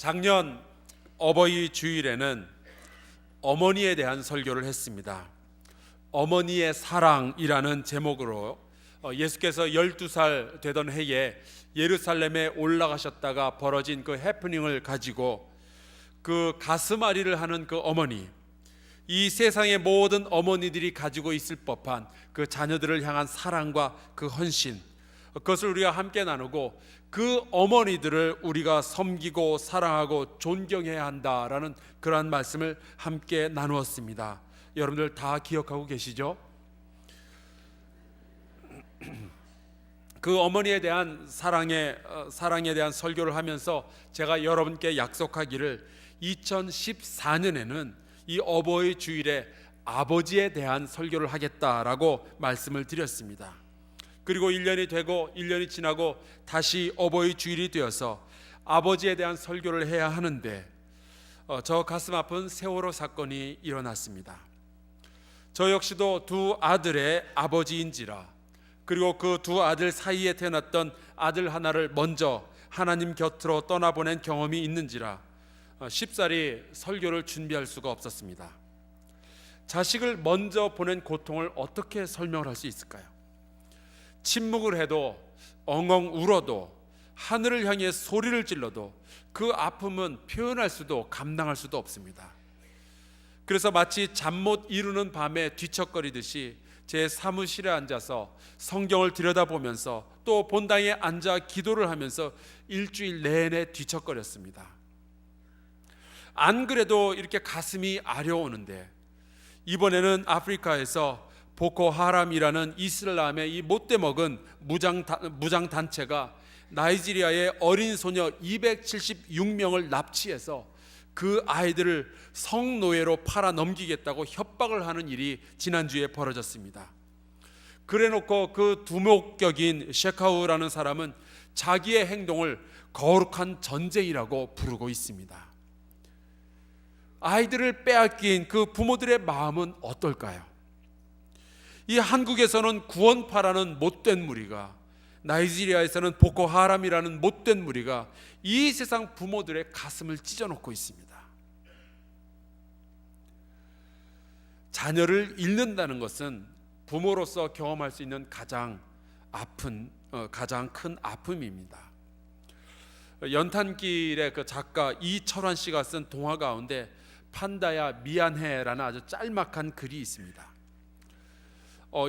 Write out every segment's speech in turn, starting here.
작년 어버이 주일에는 어머니에 대한 설교를 했습니다. 어머니의 사랑이라는 제목으로 예수께서 12살 되던 해에 예루살렘에 올라가셨다가 벌어진 그 해프닝을 가지고 그 가슴앓이를 하는 그 어머니, 이 세상의 모든 어머니들이 가지고 있을 법한 그 자녀들을 향한 사랑과 그 헌신, 그것을 우리가 함께 나누고 그 어머니들을 우리가 섬기고 사랑하고 존경해야 한다라는 그러한 말씀을 함께 나누었습니다. 여러분들 다 기억하고 계시죠? 그 어머니에 대한 사랑에 대한 설교를 하면서 제가 여러분께 약속하기를 2014년에는 이 어버이 주일에 아버지에 대한 설교를 하겠다라고 말씀을 드렸습니다. 그리고 1년이 되고 1년이 지나고 다시 어버이 주일이 되어서 아버지에 대한 설교를 해야 하는데 저 가슴 아픈 세월호 사건이 일어났습니다. 저 역시도 두 아들의 아버지인지라, 그리고 그 두 아들 사이에 태어났던 아들 하나를 먼저 하나님 곁으로 떠나보낸 경험이 있는지라 쉽사리 설교를 준비할 수가 없었습니다. 자식을 먼저 보낸 고통을 어떻게 설명을 할 수 있을까요? 침묵을 해도 엉엉 울어도 하늘을 향해 소리를 질러도 그 아픔은 표현할 수도 감당할 수도 없습니다. 그래서 마치 잠 못 이루는 밤에 뒤척거리듯이 제 사무실에 앉아서 성경을 들여다보면서 또 본당에 앉아 기도를 하면서 일주일 내내 뒤척거렸습니다. 안 그래도 이렇게 가슴이 아려오는데 이번에는 아프리카에서 보코하람이라는 이슬람의 이 못돼 먹은 무장 단체가 나이지리아의 어린 소녀 276명을 납치해서 그 아이들을 성노예로 팔아 넘기겠다고 협박을 하는 일이 지난주에 벌어졌습니다. 그래놓고 그 두목격인 셰카우라는 사람은 자기의 행동을 거룩한 전쟁이라고 부르고 있습니다. 아이들을 빼앗긴 그 부모들의 마음은 어떨까요? 이 한국에서는 구원파라는 못된 무리가, 나이지리아에서는 보코하람이라는 못된 무리가 이 세상 부모들의 가슴을 찢어놓고 있습니다. 자녀를 잃는다는 것은 부모로서 경험할 수 있는 가장 큰 아픔입니다. 연탄길의 그 작가 이철환 씨가 쓴 동화 가운데 판다야 미안해라는 아주 짤막한 글이 있습니다.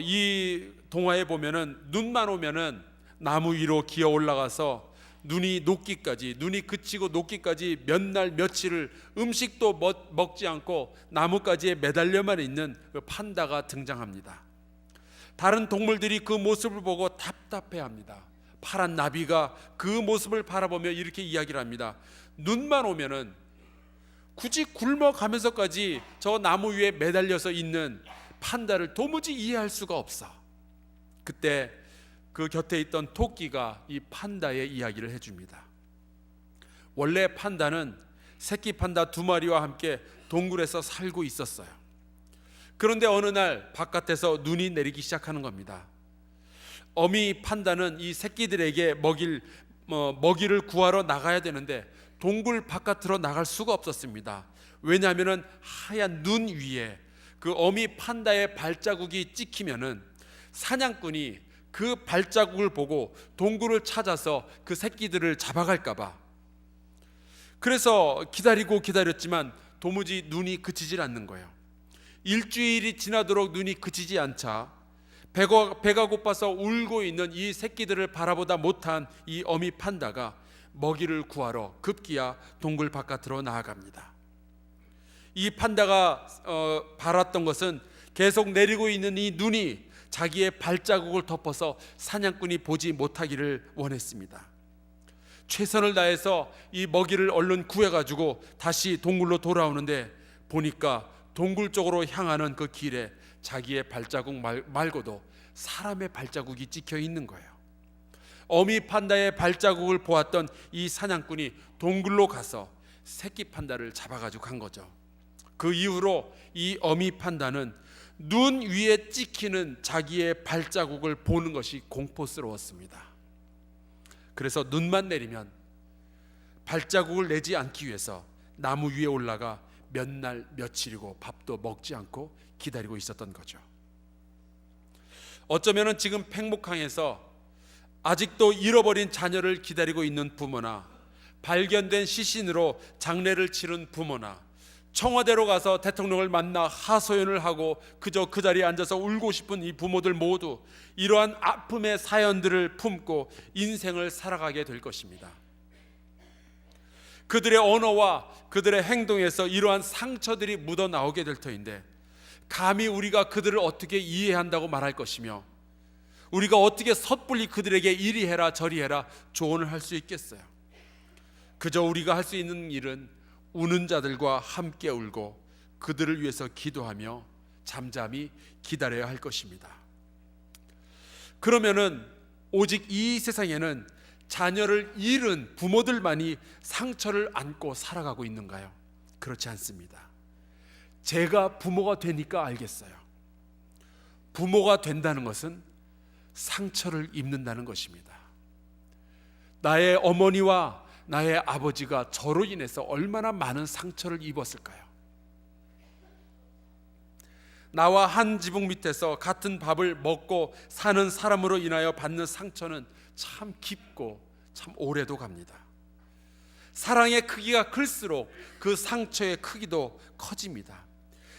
이 동화에 보면은 눈만 오면은 나무 위로 기어 올라가서 눈이 그치고 녹기까지 몇 날 며칠을 음식도 먹지 않고 나무가지에 매달려만 있는 그 판다가 등장합니다. 다른 동물들이 그 모습을 보고 답답해합니다. 파란 나비가 그 모습을 바라보며 이렇게 이야기를 합니다. 눈만 오면은 굳이 굶어가면서까지 저 나무 위에 매달려서 있는 판다를 도무지 이해할 수가 없어. 그때 그 곁에 있던 토끼가 이 판다의 이야기를 해줍니다. 원래 판다는 새끼 판다 2마리와 함께 동굴에서 살고 있었어요. 그런데 어느 날 바깥에서 눈이 내리기 시작하는 겁니다. 어미 판다는 이 새끼들에게 먹이를 구하러 나가야 되는데 동굴 바깥으로 나갈 수가 없었습니다. 왜냐하면 하얀 눈 위에 그 어미 판다의 발자국이 찍히면은 사냥꾼이 그 발자국을 보고 동굴을 찾아서 그 새끼들을 잡아갈까봐. 그래서 기다렸지만 도무지 눈이 그치질 않는 거예요. 일주일이 지나도록 눈이 그치지 않자 배가 고파서 울고 있는 이 새끼들을 바라보다 못한 이 어미 판다가 먹이를 구하러 급기야 동굴 바깥으로 나아갑니다. 이 판다가 바랐던 것은 계속 내리고 있는 이 눈이 자기의 발자국을 덮어서 사냥꾼이 보지 못하기를 원했습니다. 최선을 다해서 이 먹이를 얼른 구해가지고 다시 동굴로 돌아오는데 보니까 동굴 쪽으로 향하는 그 길에 자기의 발자국 말고도 사람의 발자국이 찍혀 있는 거예요. 어미 판다의 발자국을 보았던 이 사냥꾼이 동굴로 가서 새끼 판다를 잡아가지고 간 거죠. 그 이후로 이 어미 판다는 눈 위에 찍히는 자기의 발자국을 보는 것이 공포스러웠습니다. 그래서 눈만 내리면 발자국을 내지 않기 위해서 나무 위에 올라가 몇 날 며칠이고 밥도 먹지 않고 기다리고 있었던 거죠. 어쩌면 지금 팽목항에서 아직도 잃어버린 자녀를 기다리고 있는 부모나 발견된 시신으로 장례를 치른 부모나 청와대로 가서 대통령을 만나 하소연을 하고 그저 그 자리에 앉아서 울고 싶은 이 부모들 모두 이러한 아픔의 사연들을 품고 인생을 살아가게 될 것입니다. 그들의 언어와 그들의 행동에서 이러한 상처들이 묻어나오게 될 터인데 감히 우리가 그들을 어떻게 이해한다고 말할 것이며 우리가 어떻게 섣불리 그들에게 이리 해라 저리 해라 조언을 할 수 있겠어요? 그저 우리가 할 수 있는 일은 우는 자들과 함께 울고 그들을 위해서 기도하며 잠잠히 기다려야 할 것입니다. 그러면은 오직 이 세상에는 자녀를 잃은 부모들만이 상처를 안고 살아가고 있는가요? 그렇지 않습니다. 제가 부모가 되니까 알겠어요. 부모가 된다는 것은 상처를 입는다는 것입니다. 나의 어머니와 나의 아버지가 저로 인해서 얼마나 많은 상처를 입었을까요? 나와 한 지붕 밑에서 같은 밥을 먹고 사는 사람으로 인하여 받는 상처는 참 깊고 참 오래도 갑니다. 사랑의 크기가 클수록 그 상처의 크기도 커집니다.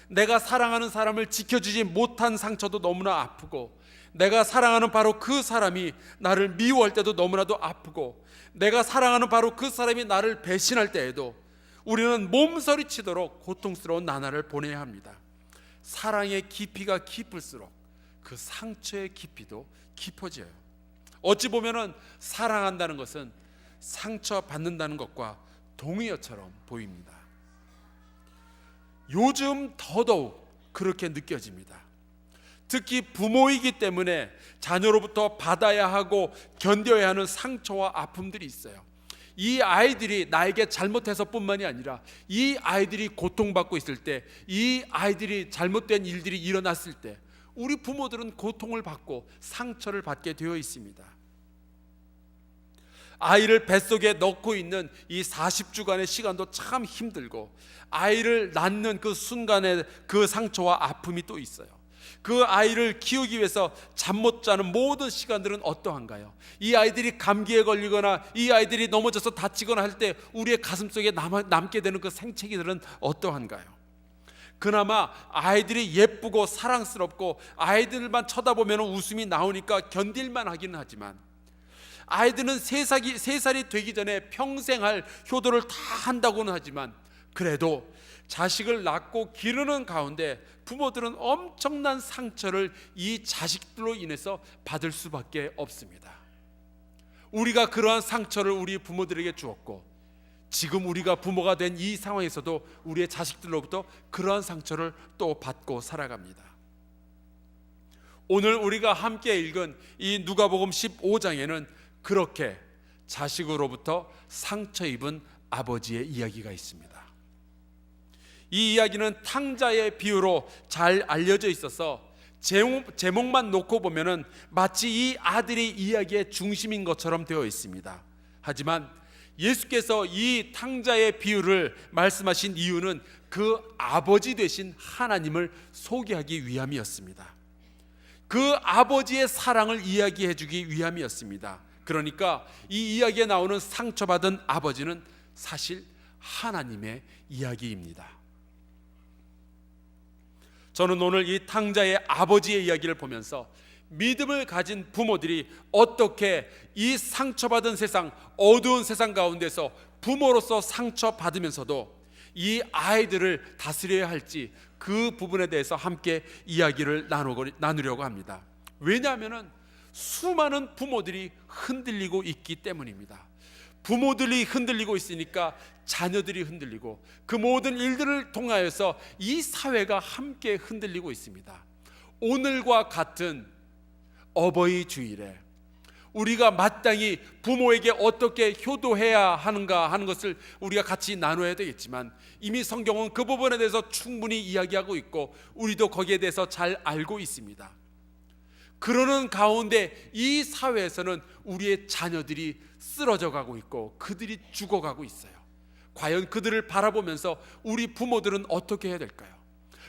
내가 사랑하는 사람을 지켜주지 못한 상처도 너무나 아프고 내가 사랑하는 바로 그 사람이 나를 미워할 때도 너무나도 아프고 내가 사랑하는 바로 그 사람이 나를 배신할 때에도 우리는 몸서리치도록 고통스러운 나날을 보내야 합니다. 사랑의 깊이가 깊을수록 그 상처의 깊이도 깊어져요. 어찌 보면은 사랑한다는 것은 상처받는다는 것과 동의어처럼 보입니다. 요즘 더더욱 그렇게 느껴집니다. 특히 부모이기 때문에 자녀로부터 받아야 하고 견뎌야 하는 상처와 아픔들이 있어요. 이 아이들이 나에게 잘못해서 뿐만이 아니라 이 아이들이 고통받고 있을 때, 이 아이들이 잘못된 일들이 일어났을 때 우리 부모들은 고통을 받고 상처를 받게 되어 있습니다. 아이를 뱃속에 넣고 있는 이 40주간의 시간도 참 힘들고 아이를 낳는 그 순간의 그 상처와 아픔이 또 있어요. 그 아이를 키우기 위해서 잠 못 자는 모든 시간들은 어떠한가요? 이 아이들이 감기에 걸리거나 이 아이들이 넘어져서 다치거나 할 때 우리의 가슴속에 남게 되는 그 생채기들은 어떠한가요? 그나마 아이들이 예쁘고 사랑스럽고 아이들만 쳐다보면 웃음이 나오니까 견딜만 하기는 하지만 아이들은 3살이 되기 전에 평생 할 효도를 다 한다고는 하지만 그래도 자식을 낳고 기르는 가운데 부모들은 엄청난 상처를 이 자식들로 인해서 받을 수밖에 없습니다. 우리가 그러한 상처를 우리 부모들에게 주었고 지금 우리가 부모가 된 이 상황에서도 우리의 자식들로부터 그러한 상처를 또 받고 살아갑니다. 오늘 우리가 함께 읽은 이 누가복음 15장에는 그렇게 자식으로부터 상처 입은 아버지의 이야기가 있습니다. 이 이야기는 탕자의 비유로 잘 알려져 있어서 제목만 놓고 보면은 마치 이 아들이 이야기의 중심인 것처럼 되어 있습니다. 하지만 예수께서 이 탕자의 비유를 말씀하신 이유는 그 아버지 되신 하나님을 소개하기 위함이었습니다. 그 아버지의 사랑을 이야기해 주기 위함이었습니다. 그러니까 이 이야기에 나오는 상처받은 아버지는 사실 하나님의 이야기입니다. 저는 오늘 이 탕자의 아버지의 이야기를 보면서 믿음을 가진 부모들이 어떻게 이 상처받은 세상, 어두운 세상 가운데서 부모로서 상처받으면서도 이 아이들을 다스려야 할지 그 부분에 대해서 함께 이야기를 나누려고 합니다. 왜냐하면 수많은 부모들이 흔들리고 있기 때문입니다. 부모들이 흔들리고 있으니까 자녀들이 흔들리고 그 모든 일들을 통하여서 이 사회가 함께 흔들리고 있습니다. 오늘과 같은 어버이 주일에 우리가 마땅히 부모에게 어떻게 효도해야 하는가 하는 것을 우리가 같이 나눠야 되겠지만 이미 성경은 그 부분에 대해서 충분히 이야기하고 있고 우리도 거기에 대해서 잘 알고 있습니다. 그러는 가운데 이 사회에서는 우리의 자녀들이 쓰러져 가고 있고 그들이 죽어가고 있어요. 과연 그들을 바라보면서 우리 부모들은 어떻게 해야 될까요?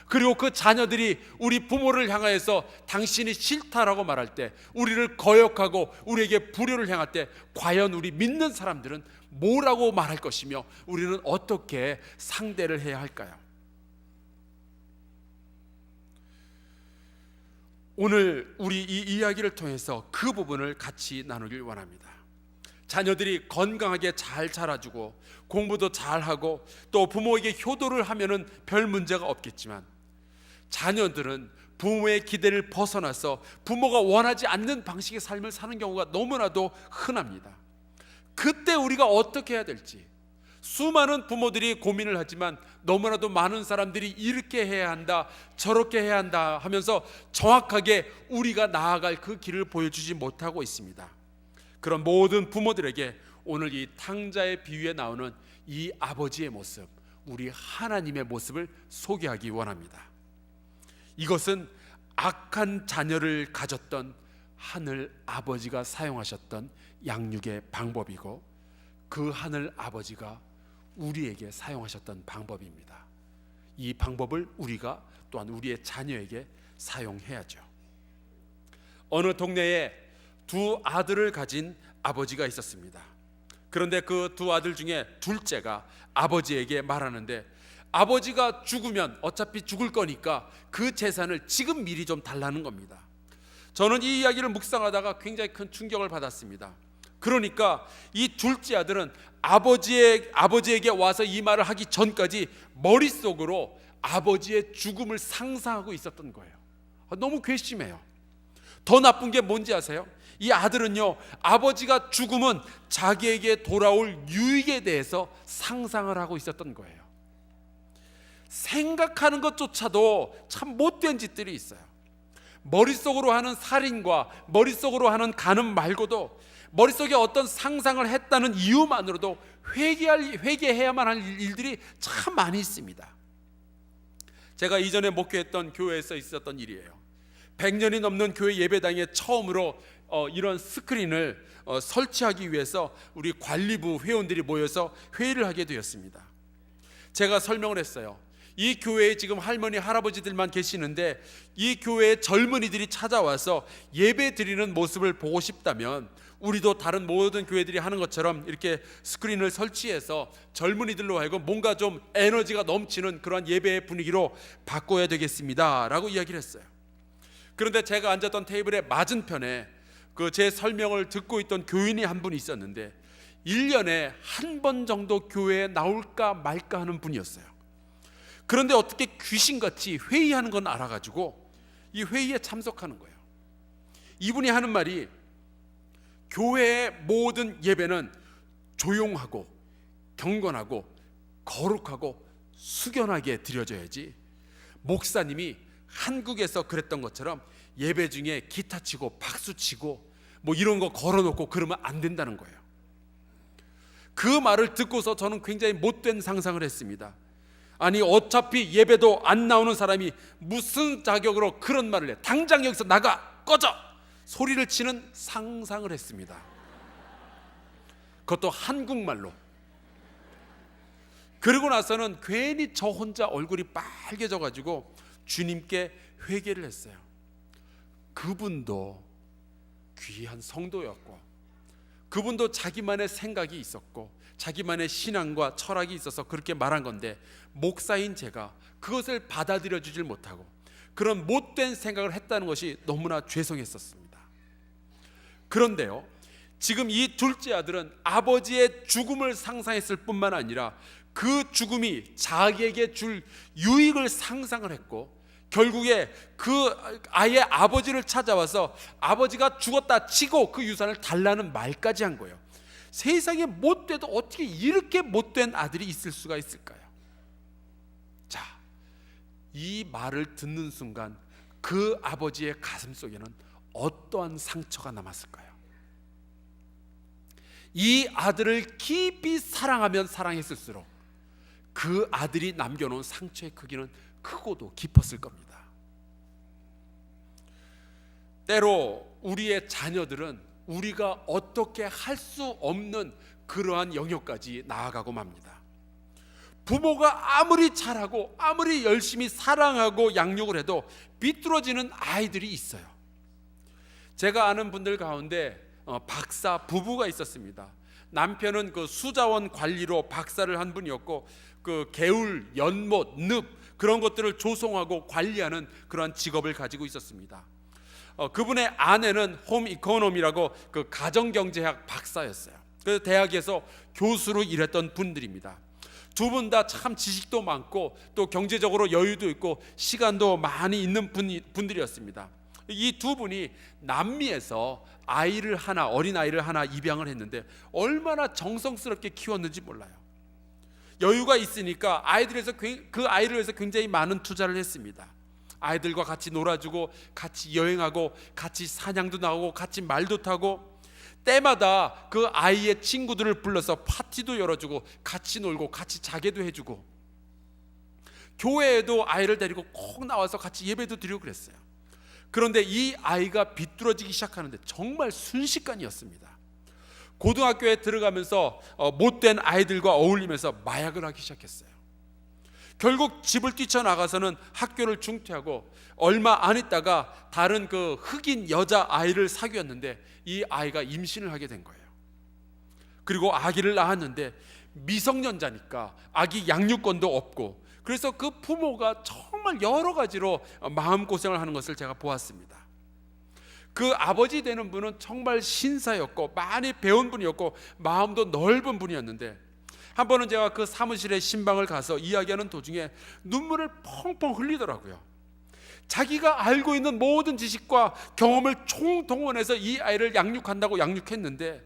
그리고 그 자녀들이 우리 부모를 향하여서 당신이 싫다라고 말할 때, 우리를 거역하고 우리에게 불효를 행할 때 과연 우리 믿는 사람들은 뭐라고 말할 것이며 우리는 어떻게 상대를 해야 할까요? 오늘 우리 이 이야기를 통해서 그 부분을 같이 나누길 원합니다. 자녀들이 건강하게 잘 자라주고 공부도 잘하고 또 부모에게 효도를 하면은 별 문제가 없겠지만, 자녀들은 부모의 기대를 벗어나서 부모가 원하지 않는 방식의 삶을 사는 경우가 너무나도 흔합니다. 그때 우리가 어떻게 해야 될지, 수많은 부모들이 고민을 하지만 너무나도 많은 사람들이 이렇게 해야 한다, 저렇게 해야 한다 하면서 정확하게 우리가 나아갈 그 길을 보여주지 못하고 있습니다. 그런 모든 부모들에게 오늘 이 탕자의 비유에 나오는 이 아버지의 모습, 우리 하나님의 모습을 소개하기 원합니다. 이것은 악한 자녀를 가졌던 하늘 아버지가 사용하셨던 양육의 방법이고, 그 하늘 아버지가 우리에게 사용하셨던 방법입니다. 이 방법을 우리가 또한 우리의 자녀에게 사용해야죠. 어느 동네에 두 아들을 가진 아버지가 있었습니다. 그런데 그 두 아들 중에 둘째가 아버지에게 말하는데, 아버지가 죽으면 어차피 죽을 거니까 그 재산을 지금 미리 좀 달라는 겁니다. 저는 이 이야기를 묵상하다가 굉장히 큰 충격을 받았습니다. 그러니까 이 둘째 아들은 아버지에게 와서 이 말을 하기 전까지 머릿속으로 아버지의 죽음을 상상하고 있었던 거예요. 너무 괘씸해요. 더 나쁜 게 뭔지 아세요? 이 아들은요, 아버지가 죽으면 자기에게 돌아올 유익에 대해서 상상을 하고 있었던 거예요. 생각하는 것조차도 참 못된 짓들이 있어요. 머릿속으로 하는 살인과 머릿속으로 하는 간음 말고도 머릿속에 어떤 상상을 했다는 이유만으로도 회개해야만 할 일들이 참 많이 있습니다. 제가 이전에 목회했던 교회에서 있었던 일이에요. 100년이 넘는 교회 예배당에 처음으로 이런 스크린을 설치하기 위해서 우리 관리부 회원들이 모여서 회의를 하게 되었습니다. 제가 설명을 했어요. 이 교회에 지금 할머니 할아버지들만 계시는데 이 교회에 젊은이들이 찾아와서 예배 드리는 모습을 보고 싶다면 우리도 다른 모든 교회들이 하는 것처럼 이렇게 스크린을 설치해서 젊은이들로 하여금 뭔가 좀 에너지가 넘치는 그런 예배의 분위기로 바꿔야 되겠습니다 라고 이야기를 했어요. 그런데 제가 앉았던 테이블의 맞은편에 그 제 설명을 듣고 있던 교인이 한 분이 있었는데 1년에 한 번 정도 교회에 나올까 말까 하는 분이었어요. 그런데 어떻게 귀신같이 회의하는 건 알아가지고 이 회의에 참석하는 거예요. 이분이 하는 말이, 교회의 모든 예배는 조용하고 경건하고 거룩하고 숙연하게 드려져야지, 목사님이 한국에서 그랬던 것처럼 예배 중에 기타 치고 박수 치고 뭐 이런 거 걸어놓고 그러면 안 된다는 거예요. 그 말을 듣고서 저는 굉장히 못된 상상을 했습니다. 아니 어차피 예배도 안 나오는 사람이 무슨 자격으로 그런 말을 해? 당장 여기서 나가, 꺼져! 소리를 치는 상상을 했습니다. 그것도 한국말로. 그러고 나서는 괜히 저 혼자 얼굴이 빨개져가지고 주님께 회개를 했어요. 그분도 귀한 성도였고 그분도 자기만의 생각이 있었고 자기만의 신앙과 철학이 있어서 그렇게 말한 건데, 목사인 제가 그것을 받아들여 주질 못하고 그런 못된 생각을 했다는 것이 너무나 죄송했었습니다. 그런데요, 지금 이 둘째 아들은 아버지의 죽음을 상상했을 뿐만 아니라 그 죽음이 자기에게 줄 유익을 상상을 했고, 결국에 그 아이의 아버지를 찾아와서 아버지가 죽었다 치고 그 유산을 달라는 말까지 한 거예요. 세상에 못돼도 어떻게 이렇게 못된 아들이 있을 수가 있을까요? 자, 이 말을 듣는 순간 그 아버지의 가슴 속에는 어떠한 상처가 남았을까요? 이 아들을 깊이 사랑하면 사랑했을수록 그 아들이 남겨놓은 상처의 크기는 크고도 깊었을 겁니다. 때로 우리의 자녀들은 우리가 어떻게 할 수 없는 그러한 영역까지 나아가고 맙니다. 부모가 아무리 잘하고 아무리 열심히 사랑하고 양육을 해도 비뚤어지는 아이들이 있어요. 제가 아는 분들 가운데 박사 부부가 있었습니다. 남편은 그 수자원 관리로 박사를 한 분이었고, 그 개울, 연못, 늪 그런 것들을 조성하고 관리하는 그러한 직업을 가지고 있었습니다. 그분의 아내는 홈 이코노미라고 그 가정경제학 박사였어요. 그래서 대학에서 교수로 일했던 분들입니다. 두 분 다 참 지식도 많고 또 경제적으로 여유도 있고 시간도 많이 있는 분들이었습니다. 이 두 분이 남미에서 어린 아이를 하나 입양을 했는데 얼마나 정성스럽게 키웠는지 몰라요. 여유가 있으니까 그 아이를 위해서 굉장히 많은 투자를 했습니다. 아이들과 같이 놀아주고 같이 여행하고 같이 사냥도 나가고 같이 말도 타고, 때마다 그 아이의 친구들을 불러서 파티도 열어주고 같이 놀고 같이 자게도 해주고, 교회에도 아이를 데리고 꼭 나와서 같이 예배도 드리고 그랬어요. 그런데 이 아이가 비뚤어지기 시작하는데 정말 순식간이었습니다. 고등학교에 들어가면서 못된 아이들과 어울리면서 마약을 하기 시작했어요. 결국 집을 뛰쳐나가서는 학교를 중퇴하고 얼마 안 있다가 다른 그 흑인 여자 아이를 사귀었는데 이 아이가 임신을 하게 된 거예요. 그리고 아기를 낳았는데 미성년자니까 아기 양육권도 없고, 그래서 그 부모가 정말 여러 가지로 마음고생을 하는 것을 제가 보았습니다. 그 아버지 되는 분은 정말 신사였고 많이 배운 분이었고 마음도 넓은 분이었는데, 한 번은 제가 그 사무실에 신방을 가서 이야기하는 도중에 눈물을 펑펑 흘리더라고요. 자기가 알고 있는 모든 지식과 경험을 총동원해서 이 아이를 양육한다고 양육했는데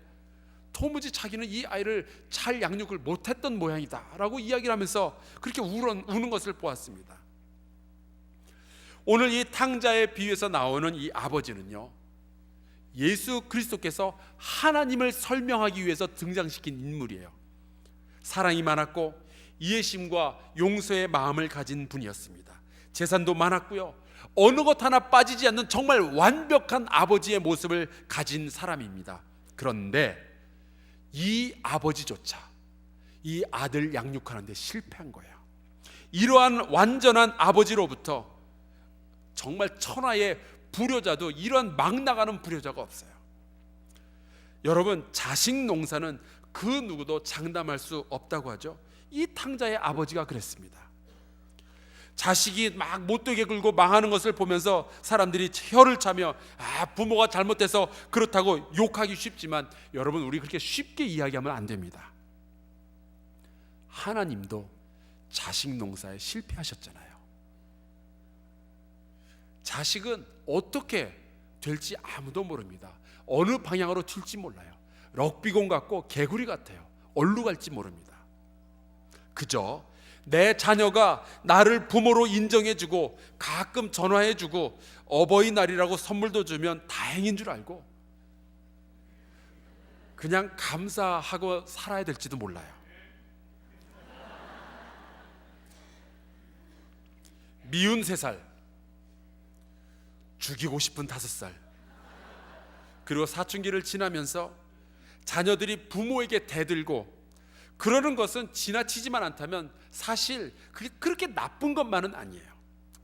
도무지 자기는 이 아이를 잘 양육을 못했던 모양이다 라고 이야기를 하면서 그렇게 우는 것을 보았습니다. 오늘 이 탕자의 비유에서 나오는 이 아버지는요, 예수 그리스도께서 하나님을 설명하기 위해서 등장시킨 인물이에요. 사랑이 많았고 이해심과 용서의 마음을 가진 분이었습니다. 재산도 많았고요, 어느 것 하나 빠지지 않는 정말 완벽한 아버지의 모습을 가진 사람입니다. 그런데 이 아버지조차 이 아들 양육하는데 실패한 거예요. 이러한 완전한 아버지로부터 정말 천하의 불효자도 이러한 막 나가는 불효자가 없어요. 여러분, 자식 농사는 그 누구도 장담할 수 없다고 하죠. 이 탕자의 아버지가 그랬습니다. 자식이 막 못되게 굴고 망하는 것을 보면서 사람들이 혀를 차며 부모가 잘못돼서 그렇다고 욕하기 쉽지만, 여러분, 우리 그렇게 쉽게 이야기하면 안 됩니다. 하나님도 자식 농사에 실패하셨잖아요. 자식은 어떻게 될지 아무도 모릅니다. 어느 방향으로 튈지 몰라요. 럭비공 같고 개구리 같아요. 어디로 갈지 모릅니다. 그저 내 자녀가 나를 부모로 인정해주고 가끔 전화해주고 어버이날이라고 선물도 주면 다행인 줄 알고 그냥 감사하고 살아야 될지도 몰라요. 미운 3살, 죽이고 싶은 5살, 그리고 사춘기를 지나면서 자녀들이 부모에게 대들고 그러는 것은 지나치지만 않다면 사실 그게 그렇게 나쁜 것만은 아니에요.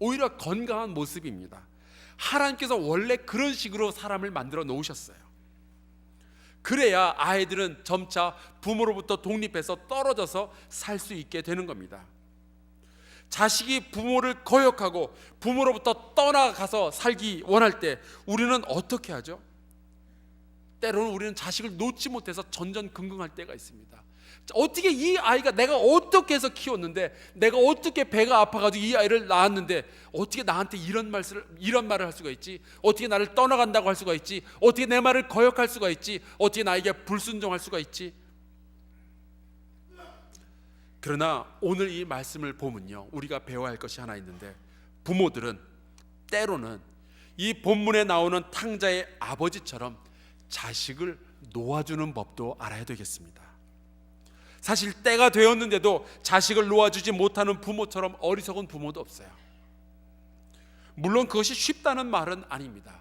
오히려 건강한 모습입니다. 하나님께서 원래 그런 식으로 사람을 만들어 놓으셨어요. 그래야 아이들은 점차 부모로부터 독립해서 떨어져서 살 수 있게 되는 겁니다. 자식이 부모를 거역하고 부모로부터 떠나가서 살기 원할 때 우리는 어떻게 하죠? 때로는 우리는 자식을 놓지 못해서 전전긍긍할 때가 있습니다. 어떻게 이 아이가, 내가 어떻게 해서 키웠는데, 내가 어떻게 배가 아파가지고 이 아이를 낳았는데 어떻게 나한테 이런 말을 할 수가 있지? 어떻게 나를 떠나간다고 할 수가 있지? 어떻게 내 말을 거역할 수가 있지? 어떻게 나에게 불순종할 수가 있지? 그러나 오늘 이 말씀을 보면요, 우리가 배워야 할 것이 하나 있는데, 부모들은 때로는 이 본문에 나오는 탕자의 아버지처럼 자식을 놓아주는 법도 알아야 되겠습니다. 사실 때가 되었는데도 자식을 놓아주지 못하는 부모처럼 어리석은 부모도 없어요. 물론 그것이 쉽다는 말은 아닙니다.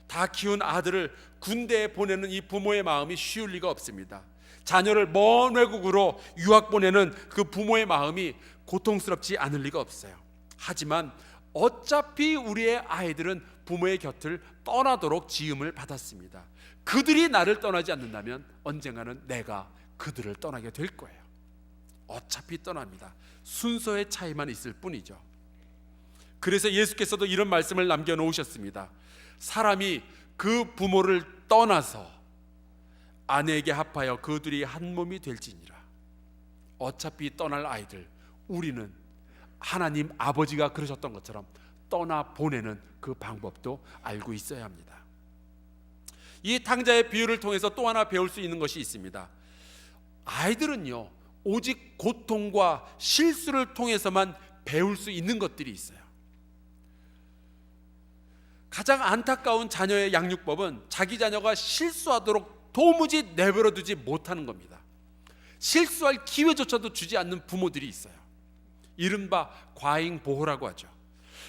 다 키운 아들을 군대에 보내는 이 부모의 마음이 쉬울 리가 없습니다. 자녀를 먼 외국으로 유학 보내는 그 부모의 마음이 고통스럽지 않을 리가 없어요. 하지만 어차피 우리의 아이들은 부모의 곁을 떠나도록 지음을 받았습니다. 그들이 나를 떠나지 않는다면 언젠가는 내가 그들을 떠나게 될 거예요. 어차피 떠납니다. 순서의 차이만 있을 뿐이죠. 그래서 예수께서도 이런 말씀을 남겨놓으셨습니다. 사람이 그 부모를 떠나서 아내에게 합하여 그 둘이 한 몸이 될지니라. 어차피 떠날 아이들, 우리는 하나님 아버지가 그러셨던 것처럼 떠나보내는 그 방법도 알고 있어야 합니다. 이 탕자의 비유를 통해서 또 하나 배울 수 있는 것이 있습니다. 아이들은요, 오직 고통과 실수를 통해서만 배울 수 있는 것들이 있어요. 가장 안타까운 자녀의 양육법은 자기 자녀가 실수하도록 도무지 내버려 두지 못하는 겁니다. 실수할 기회조차도 주지 않는 부모들이 있어요. 이른바 과잉보호라고 하죠.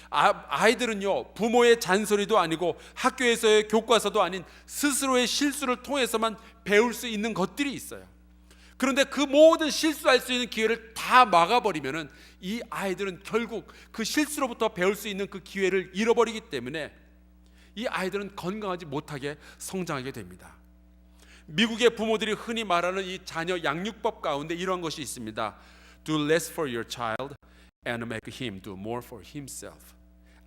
아이들은요, 부모의 잔소리도 아니고 학교에서의 교과서도 아닌 스스로의 실수를 통해서만 배울 수 있는 것들이 있어요. 그런데 그 모든 실수할 수 있는 기회를 다 막아버리면은 이 아이들은 결국 그 실수로부터 배울 수 있는 그 기회를 잃어버리기 때문에 이 아이들은 건강하지 못하게 성장하게 됩니다. 미국의 부모들이 흔히 말하는 이 자녀 양육법 가운데 이런 것이 있습니다. Do less for your child and make him do more for himself.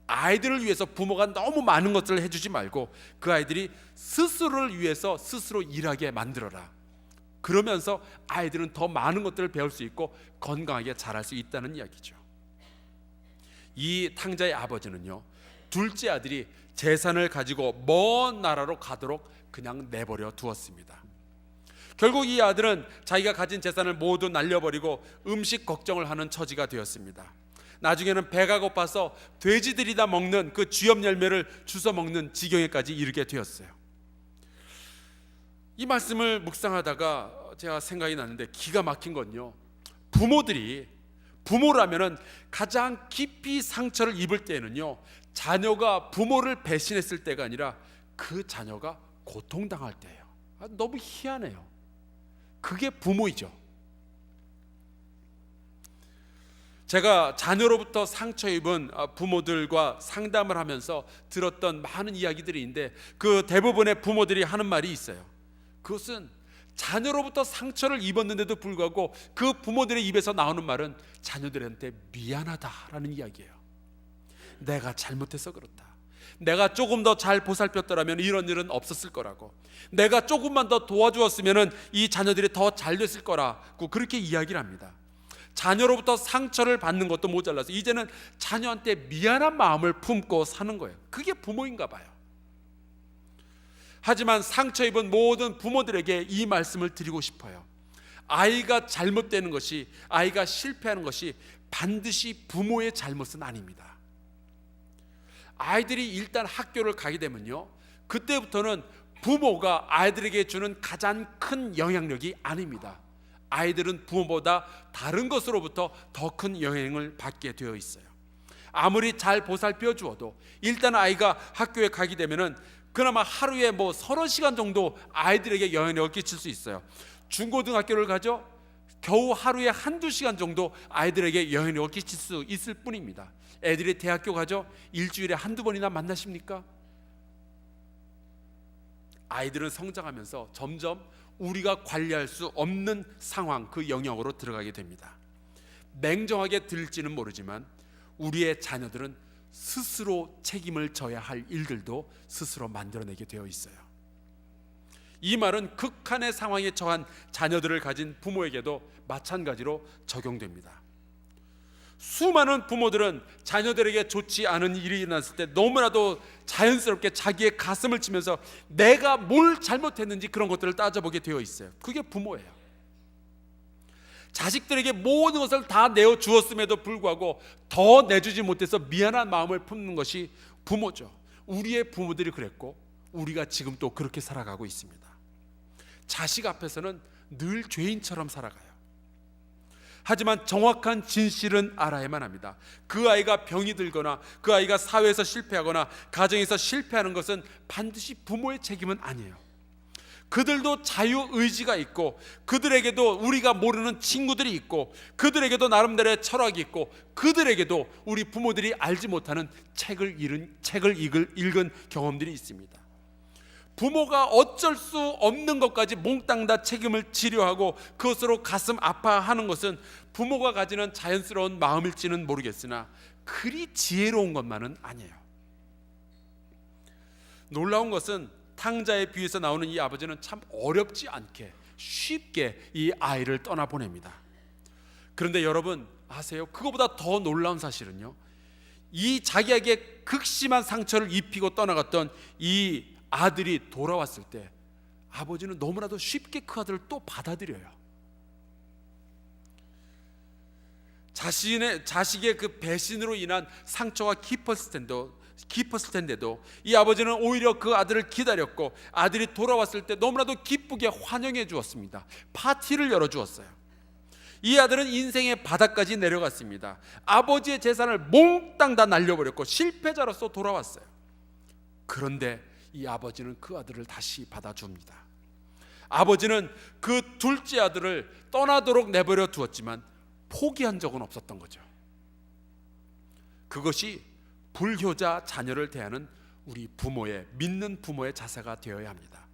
아이들을 위해서 부모가 너무 많은 것들을 해주지 말고 그 아이들이 스스로를 위해서 스스로 일하게 만들어라. 그러면서 아이들은 더 많은 것들을 배울 수 있고 건강하게 자랄 수 있다는 이야기죠. 이 탕자의 아버지는요, 둘째 아들이 재산을 가지고 먼 나라로 가도록 그냥 내버려 두었습니다. 결국 이 아들은 자기가 가진 재산을 모두 날려버리고 음식 걱정을 하는 처지가 되었습니다. 나중에는 배가 고파서 돼지들이 다 먹는 그 쥐염 열매를 주워 먹는 지경에까지 이르게 되었어요. 이 말씀을 묵상하다가 제가 생각이 나는데 기가 막힌 건요, 부모라면은 가장 깊이 상처를 입을 때는요, 자녀가 부모를 배신했을 때가 아니라 그 자녀가 고통당할 때예요. 너무 희한해요. 그게 부모이죠. 제가 자녀로부터 상처 입은 부모들과 상담을 하면서 들었던 많은 이야기들이 있는데 그 대부분의 부모들이 하는 말이 있어요. 그것은 자녀로부터 상처를 입었는데도 불구하고 그 부모들의 입에서 나오는 말은 자녀들한테 미안하다라는 이야기예요. 내가 잘못해서 그렇다. 내가 조금 더 잘 보살폈더라면 이런 일은 없었을 거라고. 내가 조금만 더 도와주었으면 이 자녀들이 더 잘 됐을 거라고 그렇게 이야기를 합니다. 자녀로부터 상처를 받는 것도 모자라서 이제는 자녀한테 미안한 마음을 품고 사는 거예요. 그게 부모인가 봐요. 하지만 상처 입은 모든 부모들에게 이 말씀을 드리고 싶어요. 아이가 잘못되는 것이, 아이가 실패하는 것이 반드시 부모의 잘못은 아닙니다. 아이들이 일단 학교를 가게 되면요, 그때부터는 부모가 아이들에게 주는 가장 큰 영향력이 아닙니다. 아이들은 부모보다 다른 것으로부터 더 큰 영향을 받게 되어 있어요. 아무리 잘 보살펴 주어도 일단 아이가 학교에 가게 되면은 그나마 하루에 서너 시간 정도 아이들에게 영향력을 끼칠 수 있어요. 중고등학교를 가죠? 겨우 하루에 한두 시간 정도 아이들에게 영향력을 끼칠 수 있을 뿐입니다. 애들이 대학교 가죠? 일주일에 한두 번이나 만나십니까? 아이들은 성장하면서 점점 우리가 관리할 수 없는 상황, 그 영역으로 들어가게 됩니다. 냉정하게 들을지는 모르지만 우리의 자녀들은 스스로 책임을 져야 할 일들도 스스로 만들어내게 되어 있어요. 이 말은 극한의 상황에 처한 자녀들을 가진 부모에게도 마찬가지로 적용됩니다. 수많은 부모들은 자녀들에게 좋지 않은 일이 일어났을 때 너무나도 자연스럽게 자기의 가슴을 치면서 내가 뭘 잘못했는지 그런 것들을 따져보게 되어 있어요. 그게 부모예요. 자식들에게 모든 것을 다 내어주었음에도 불구하고 더 내주지 못해서 미안한 마음을 품는 것이 부모죠. 우리의 부모들이 그랬고 우리가 지금 또 그렇게 살아가고 있습니다. 자식 앞에서는 늘 죄인처럼 살아가요. 하지만 정확한 진실은 알아야만 합니다. 그 아이가 병이 들거나 그 아이가 사회에서 실패하거나 가정에서 실패하는 것은 반드시 부모의 책임은 아니에요. 그들도 자유의지가 있고, 그들에게도 우리가 모르는 친구들이 있고, 그들에게도 나름대로의 철학이 있고, 그들에게도 우리 부모들이 알지 못하는 책을 읽은 경험들이 있습니다. 부모가 어쩔 수 없는 것까지 몽땅 다 책임을 지려하고 그것으로 가슴 아파하는 것은 부모가 가지는 자연스러운 마음일지는 모르겠으나 그리 지혜로운 것만은 아니에요. 놀라운 것은 탕자의 비유에서 나오는 이 아버지는 참 어렵지 않게 쉽게 이 아이를 떠나보냅니다. 그런데 여러분 아세요? 그거보다 더 놀라운 사실은요, 이 자기에게 극심한 상처를 입히고 떠나갔던 이 아들이 돌아왔을 때 아버지는 너무나도 쉽게 그 아들을 또 받아들여요. 자식의 그 배신으로 인한 상처가 깊었을 텐데도 이 아버지는 오히려 그 아들을 기다렸고, 아들이 돌아왔을 때 너무나도 기쁘게 환영해 주었습니다. 파티를 열어 주었어요. 이 아들은 인생의 바닥까지 내려갔습니다. 아버지의 재산을 몽땅 다 날려버렸고 실패자로서 돌아왔어요. 그런데 이 아버지는 그 아들을 다시 받아줍니다. 아버지는 그 둘째 아들을 떠나도록 내버려 두었지만 포기한 적은 없었던 거죠. 그것이 불효자 자녀를 대하는 우리 부모의, 믿는 부모의 자세가 되어야 합니다.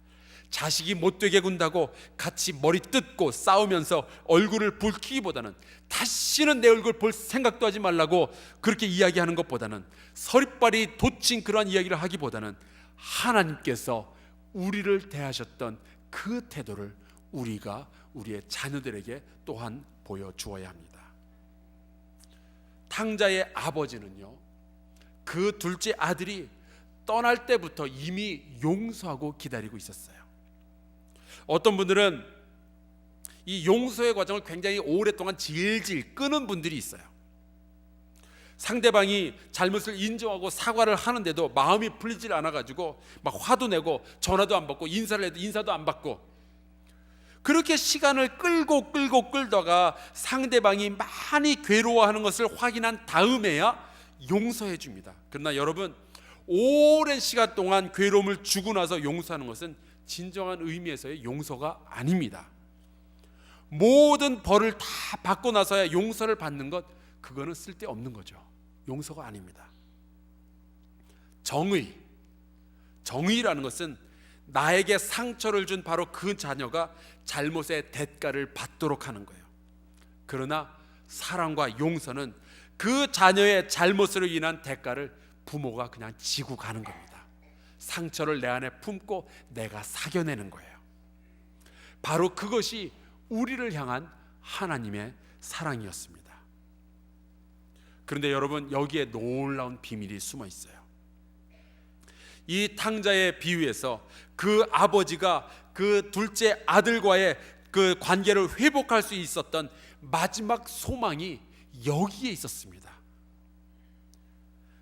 자식이 못되게 군다고 같이 머리 뜯고 싸우면서 얼굴을 붉히기보다는, 다시는 내 얼굴 볼 생각도 하지 말라고 그렇게 이야기하는 것보다는, 서리빨이 돋친 그러한 이야기를 하기보다는 하나님께서 우리를 대하셨던 그 태도를 우리가 우리의 자녀들에게 또한 보여주어야 합니다. 탕자의 아버지는요, 그 둘째 아들이 떠날 때부터 이미 용서하고 기다리고 있었어요. 어떤 분들은 이 용서의 과정을 굉장히 오랫동안 질질 끄는 분들이 있어요. 상대방이 잘못을 인정하고 사과를 하는데도 마음이 풀리질 않아가지고 막 화도 내고 전화도 안 받고 인사를 해도 인사도 안 받고, 그렇게 시간을 끌다가 상대방이 많이 괴로워하는 것을 확인한 다음에야 용서해 줍니다. 그러나 여러분, 오랜 시간 동안 괴로움을 주고 나서 용서하는 것은 진정한 의미에서의 용서가 아닙니다. 모든 벌을 다 받고 나서야 용서를 받는 것, 그거는 쓸데없는 거죠. 용서가 아닙니다. 정의라는 것은 나에게 상처를 준 바로 그 자녀가 잘못의 대가를 받도록 하는 거예요. 그러나 사랑과 용서는 그 자녀의 잘못으로 인한 대가를 부모가 그냥 지고 가는 겁니다. 상처를 내 안에 품고 내가 사겨내는 거예요. 바로 그것이 우리를 향한 하나님의 사랑이었습니다. 그런데 여러분, 여기에 놀라운 비밀이 숨어 있어요. 이 탕자의 비유에서 그 아버지가 그 둘째 아들과의 그 관계를 회복할 수 있었던 마지막 소망이 여기에 있었습니다.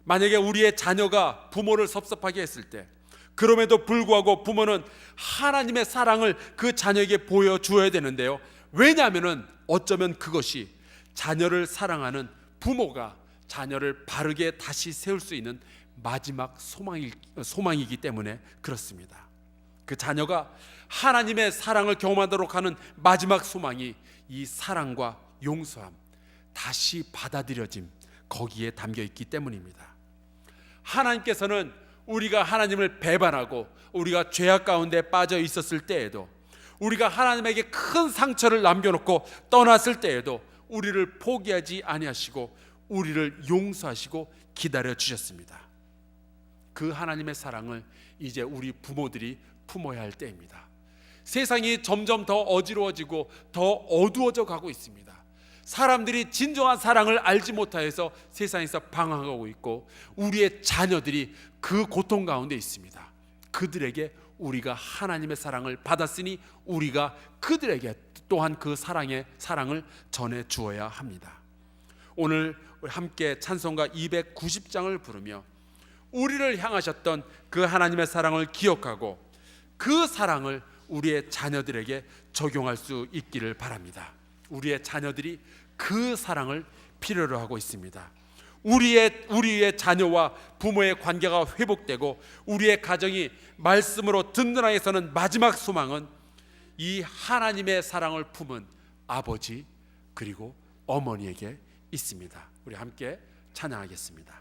만약에 우리의 자녀가 부모를 섭섭하게 했을 때, 그럼에도 불구하고 부모는 하나님의 사랑을 그 자녀에게 보여주어야 되는데요, 왜냐하면 어쩌면 그것이 자녀를 사랑하는 부모가 자녀를 바르게 다시 세울 수 있는 마지막 소망이기 때문에 그렇습니다. 그 자녀가 하나님의 사랑을 경험하도록 하는 마지막 소망이 이 사랑과 용서함, 다시 받아들여짐, 거기에 담겨 있기 때문입니다. 하나님께서는 우리가 하나님을 배반하고 우리가 죄악 가운데 빠져 있었을 때에도, 우리가 하나님에게 큰 상처를 남겨놓고 떠났을 때에도 우리를 포기하지 아니하시고 우리를 용서하시고 기다려 주셨습니다. 그 하나님의 사랑을 이제 우리 부모들이 품어야 할 때입니다. 세상이 점점 더 어지러워지고 더 어두워져 가고 있습니다. 사람들이 진정한 사랑을 알지 못하여서 세상에서 방황하고 있고, 우리의 자녀들이 그 고통 가운데 있습니다. 그들에게 우리가 하나님의 사랑을 받았으니 우리가 그들에게 또한 그 사랑을 전해 주어야 합니다. 오늘 함께 찬송가 290장을 부르며 우리를 향하셨던 그 하나님의 사랑을 기억하고 그 사랑을 우리의 자녀들에게 적용할 수 있기를 바랍니다. 우리의 자녀들이 그 사랑을 필요로 하고 있습니다. 우리의 자녀와 부모의 관계가 회복되고 우리의 가정이 말씀으로 든든하게 서는 마지막 소망은 이 하나님의 사랑을 품은 아버지 그리고 어머니에게 있습니다. 우리 함께 찬양하겠습니다.